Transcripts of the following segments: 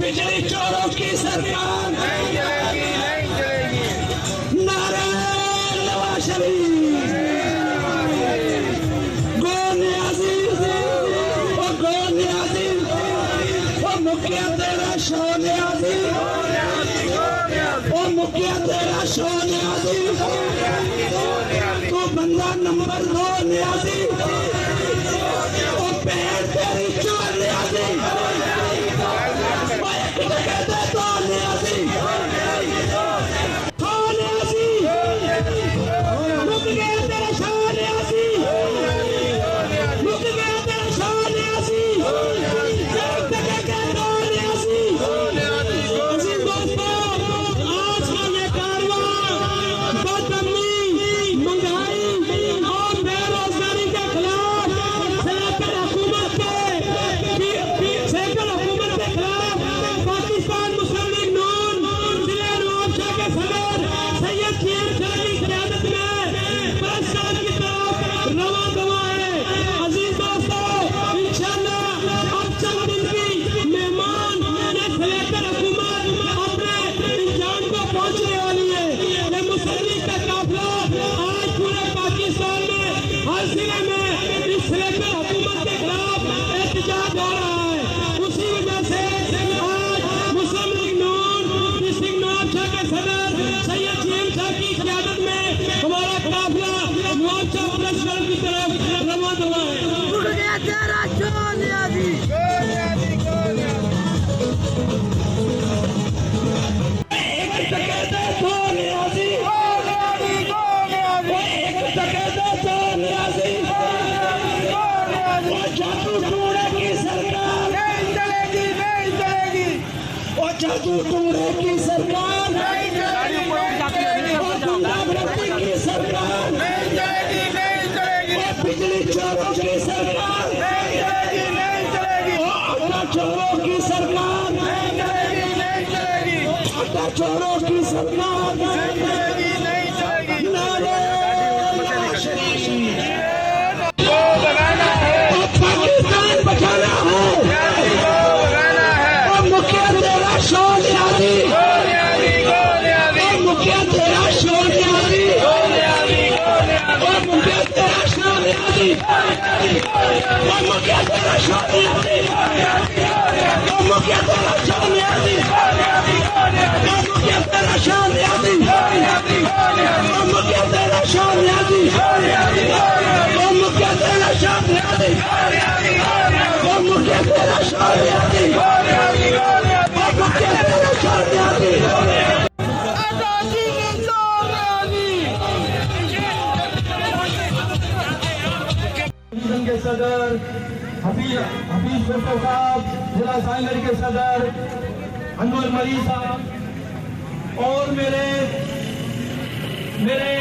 बिजली चोरों की सरकार नारे नवाज शरीफ गोने अजीज ओ मुखिया तेरा शोने अजीज ओ मुखिया तेरा शोने अजीज तू बंदा नंबर 2 ने अजीज ओ पैर तेरी चोर ने अजीज जादू टूड़े की सरकार नहीं चलेगी, की सरकार नहीं चलेगी, बिजली चोरों की सरकार नहीं चलेगी, अड्डा चोरों की सरकार नहीं चलेगी, अड्डा चोरों की सरकार नहीं चलेगी, नारे पाकिस्तान बचाना है, मुखिया तेरा सोनियादी, मुखिया तेरा सोनियादी, मुखिया तेरा सोनियादी, मुखिया तेरा सोनियादी, मुखिया तेरा सोनियादी, मुखिया तेरा सोनियादी, मुखिया तेरा सोनियादी, मुखिया तेरा सोनियादी, मुखिया तेरा सोनियादी, के सदर हफीज डॉक्टर साहब, जिला साइंसनगर के सदर अनवर मरी साहब और मेरे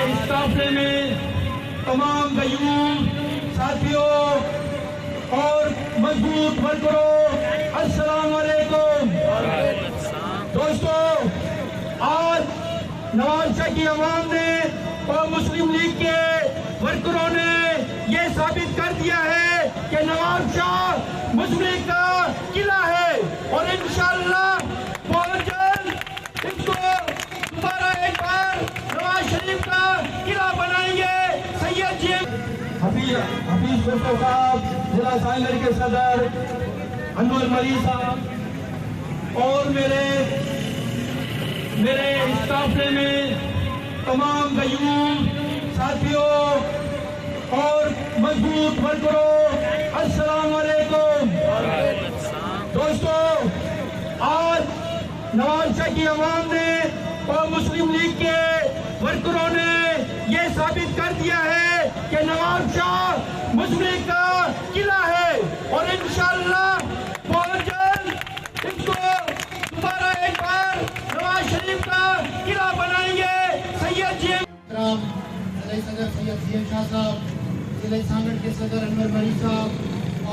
इस काफले में तमाम गयूम साथियों और मजबूत वर्करों, अस्सलाम वालेकुम। दोस्तों, आज नवाज शाह की आवाम ने और मुस्लिम लीग के वर्करों ने ये साबित कर दिया है कि नवाज शाह मुस्लिम लीग का किला है और इंशाअल्लाह बहुत जल्द असाइनर के सदर अनवर मरी साहब और मेरे इस काफले में तमाम गयूम साथियों और मजबूत वर्करों, अस्सलाम वालेकुम। दोस्तों, आज नवाज शाह की आवाम ने और मुस्लिम लीग के वर्करों ने ये साबित कर दिया है कि नवाज शाह मुस्लिम लीग का किला है और इंशाअल्लाह बहुत जल्द इसको दोबारा एक बार नवाज शरीफ का किला बनाएंगे। सैयद जी सदर सैयद जीएम शाह साहब, जिला सांगड़ के सदर अनवर मरी साहब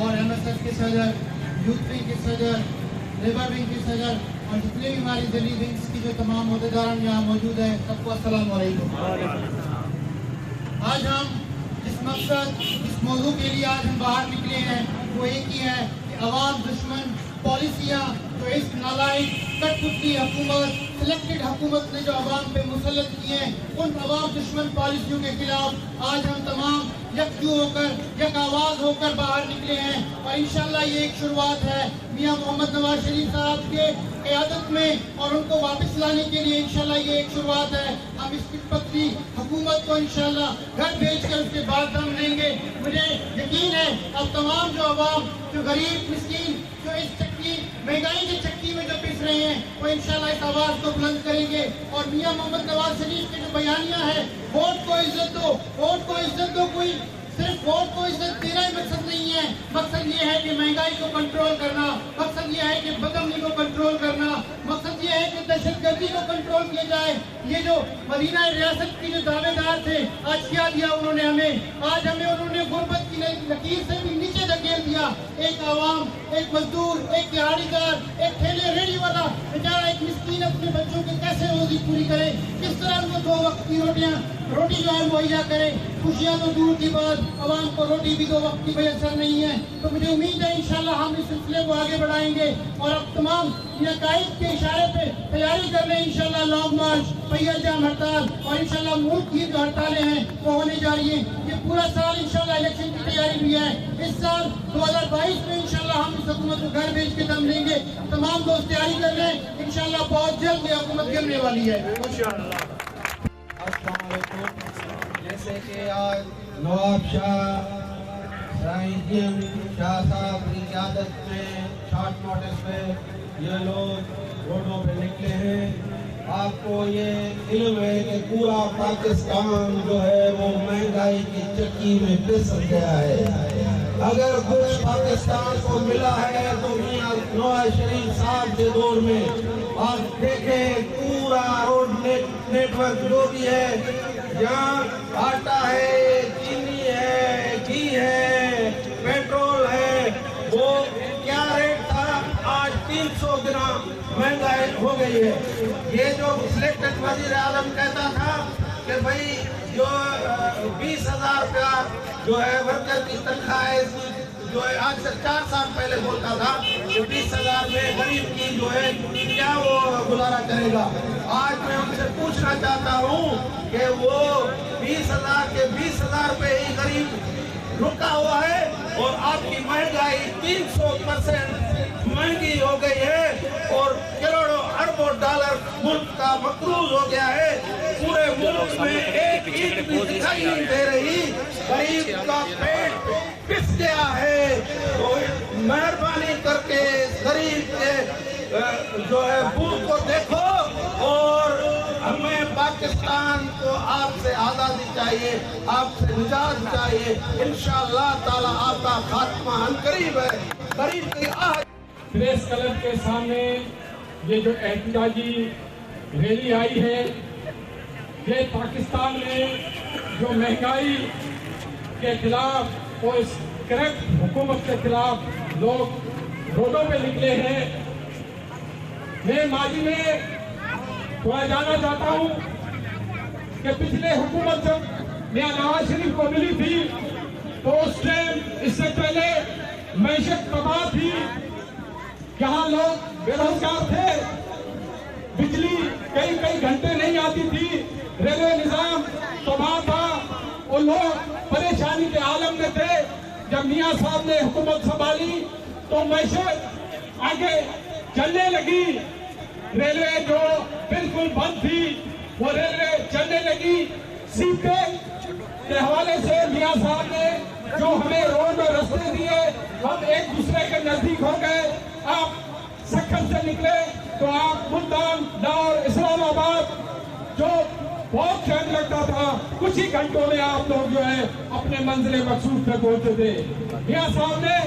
और एमएसएफ के सदर, यूथ विंग के सदर, लेबर विंग के सदर और जितने भी हमारी दिल्ली विंग्स की जो तमाम अहदेदार यहाँ मौजूद हैं, सबको अस्सलाम वालेकुम। आज हम जिस मकसद, इस मौजू के लिए आज हम बाहर निकले हैं वो एक ही है कि अवाम दुश्मन पॉलिसियाँ जो इस नालायक कठपुतली हुकूमत, सिलेक्टेड हुकूमत ने जो अवाम पे मुसल्लत किए हैं, उन अवाम दुश्मन पॉलिसियों के खिलाफ आज हम तमाम यकजू होकर, एक आवाज़ होकर बाहर निकले हैं और इंशाल्लाह ये एक शुरुआत है मियां मोहम्मद नवाज शरीफ साहब के क़यादत में और उनको वापस लाने के लिए इंशाल्लाह ये एक शुरुआत है। हम इस कठपुतली हुकूमत को इंशाल्लाह घर भेज कर उसके बाद हम लेंगे। मुझे यकीन है अब तमाम जो अवाम, जो गरीब मिस्कीन, जो इस चक्की महंगाई की चक्की में जो पिस रहे हैं, वो इंशाल्लाह इस आवाज़ को बुलंद करेंगे और मियां मोहम्मद नवाज शरीफ की जो बयानियाँ है, वोट को इज्जत दो, वोट को इज्जत दो, कोई सिर्फ वोट को इज्जत देना ही मकसद नहीं है। मकसद ये है कि महंगाई को कंट्रोल करना, मकसद ये है कि बदअमनी को कंट्रोल करना, मकसद ये है कि दहशतगर्दी को कंट्रोल किया जाए। ये जो मदीना रियासत की जो दावेदार थे, आज क्या दिया उन्होंने हमें? आज हमें उन्होंने गुर्बत की लकीर से भी नीचे धकेल दिया। एक आवाम, एक मजदूर, एक दिहाड़ीदार, एक ठेले रेडी वाला बेचारा, एक मिस्कीन अपने बच्चों की कैसे रोजी पूरी करे? किस तरह उनको 2 वक्त की रोटी जो है मुहैया करे? खुशियाँ तो दूर की बात, अवाम को रोटी भी 2 वक्त की मैसर नहीं है। तो मुझे उम्मीद है इंशाल्लाह हम इस सिलसिले को आगे बढ़ाएंगे और अब तमाम नकाइद के इशारे पे तैयारी कर लें इंशाल्लाह। लॉन्ग मार्च, पहिया जाम हड़ताल और इंशाल्लाह मुल्क की जो हड़तालें हैं वो होने जा रही हैं। ये पूरा साल इंशाल्लाह इलेक्शन की तैयारी भी है। इस साल 2022 में इंशाल्लाह हम इस हुकूमत को घर भेज के दम लेंगे। तमाम दोस्त तैयारी कर लें, इंशाल्लाह बहुत जल्द ये हुकूमत गिरने वाली है इंशाल्लाह। जैसे कि आज नवाब शाह साहब की क़यादत में शॉर्ट नोटिस पे ये लोग रोडों पे निकले हैं। आपको ये इल्म है कि पूरा पाकिस्तान जो है वो महंगाई की चक्की में पिस गया है। अगर कुछ पाकिस्तान को मिला है तो मियां नवाज शरीफ साहब के दौर में आप देखें पूरा रोड नेटवर्क जो भी है, जहाँ आटा है, चीनी है, घी है, पेट्रोल है, वो क्या रेट था आज 300 दिरहम महंगाई हो गई है। ये जो सिलेक्टेड वजीर आलम कहता था कि भाई जो 20,000 का जो है वर्कर की तनख्वाह है, जो है आज से 4 साल पहले बोलता था कि 20,000 में गरीब की जो है क्या वो गुजारा करेगा। आज मैं उनसे पूछना चाहता हूँ कि वो 20,000 के 20,000 रुपये ही गरीब रुका हुआ है और आपकी महंगाई 300% महंगी हो गई है और करोड़ों अरबों डॉलर मुल्क का मकरूज हो गया है। पूरे मुल्क में एक ईंट भी दिखाई नहीं दे रही, गरीब का पेट पिस गया है। तो मेहरबानी करके गरीब के जो है भूख को देखो और हमें पाकिस्तान को आपसे आज़ादी चाहिए, आपसे निजात चाहिए। इंशाअल्लाह ताला आपका खात्मा अनकरीब है। गरीब की प्रेस क्लब के सामने ये जो एहतजाजी रैली आई है, ये पाकिस्तान में जो महंगाई के खिलाफ और इस करप्ट हुकूमत के खिलाफ लोग रोडों पे निकले हैं। मैं माजी में थोड़ा जानना चाहता हूँ कि पिछले हुकूमत जब मियां नवाज शरीफ को मिली थी तो उस टाइम, इससे पहले मैशत तबाह थी, यहाँ लोग बेरोजगार थे, बिजली कई घंटे नहीं आती थी, रेलवे निजाम तबाह था और लोग परेशानी के आलम में थे। जब मियां साहब ने हुकूमत संभाली तो मैशत आगे चलने लगी। रेलवे जो बिल्कुल बंद थी वो रेलवे चलने लगी। सीपे के हवाले से मियां साहब ने जो हमें रोड में रास्ते दिए, हम एक दूसरे के नजदीक हो गए। आप सक्खर से निकले तो आप मुल्तान, लाहौर, इस्लामाबाद जो बहुत टाइम लगता था, कुछ ही घंटों में आप लोग जो है अपने मंजिल मकसूद पे पहुंचते थे। मियां साहब ने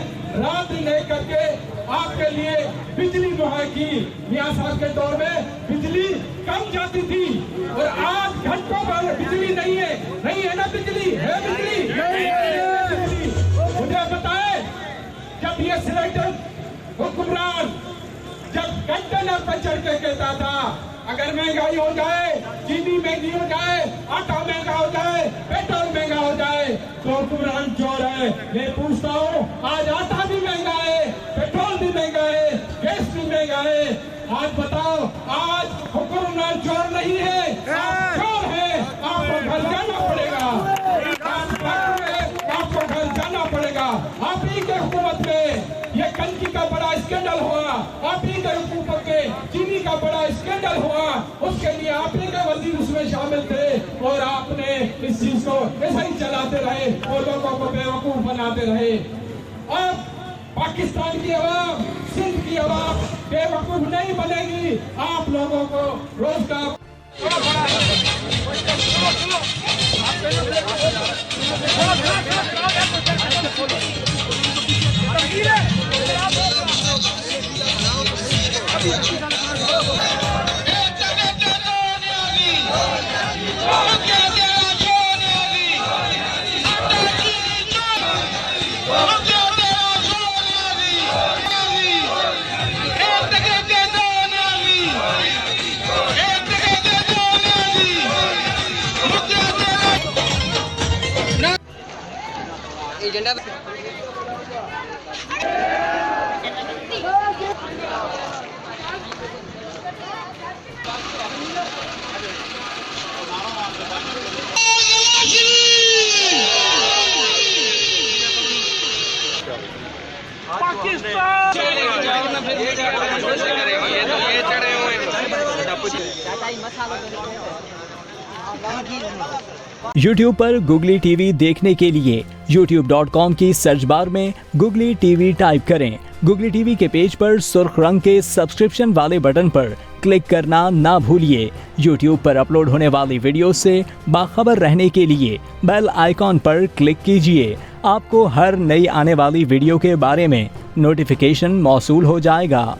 रात दिन एक करके आपके लिए बिजली मुहैया की। मियां साहब के दौर में बिजली कम जाती थी और आज घंटों पर बिजली नहीं है ना? बिजली है, बिजली मुझे बताए, जब ये सिलेंडर हुक्मरान जब कंटेनर पर चढ़ के कहता था अगर महंगाई हो जाए, चीनी महंगी हो जाए, आटा महंगा हो जाए, पेट्रोल महंगा हो जाए तो हुक्मरान चोर है। मैं पूछता हूँ, आज आटा भी महंगा है, पेट्रोल भी महंगा है, गैस भी महंगा है। आज बताओ, आज हुक्मरान चोर नहीं है, आप चोर है। आपको घर जाना पड़ेगा, आपको घर जाना पड़ेगा। आप ही के हुकूमत में ये कंकी का बड़ा स्कैंडल हुआ, आप ही के हुकूमत में चीनी का बड़ा स्कैंडल हुआ, उसके लिए आप ही के वजीर उसमें शामिल थे और आपने इस चीज को ऐसा ही चलाते रहे और लोगों को बेवकूफ बनाते रहे। अब पाकिस्तान की आवाम, सिंध की आवाम बेवकूफ नहीं बनेगी। आप लोगों को रोजगार एजेंडा YouTube पर गुगली टीवी देखने के लिए youtube.com की सर्च बार में गुगली टीवी टाइप करें। गुगली टीवी के पेज पर सुर्ख रंग के सब्सक्रिप्शन वाले बटन पर क्लिक करना ना भूलिए। YouTube पर अपलोड होने वाली वीडियो से बाखबर रहने के लिए बेल आइकॉन पर क्लिक कीजिए। आपको हर नई आने वाली वीडियो के बारे में नोटिफिकेशन मौसूल हो जाएगा।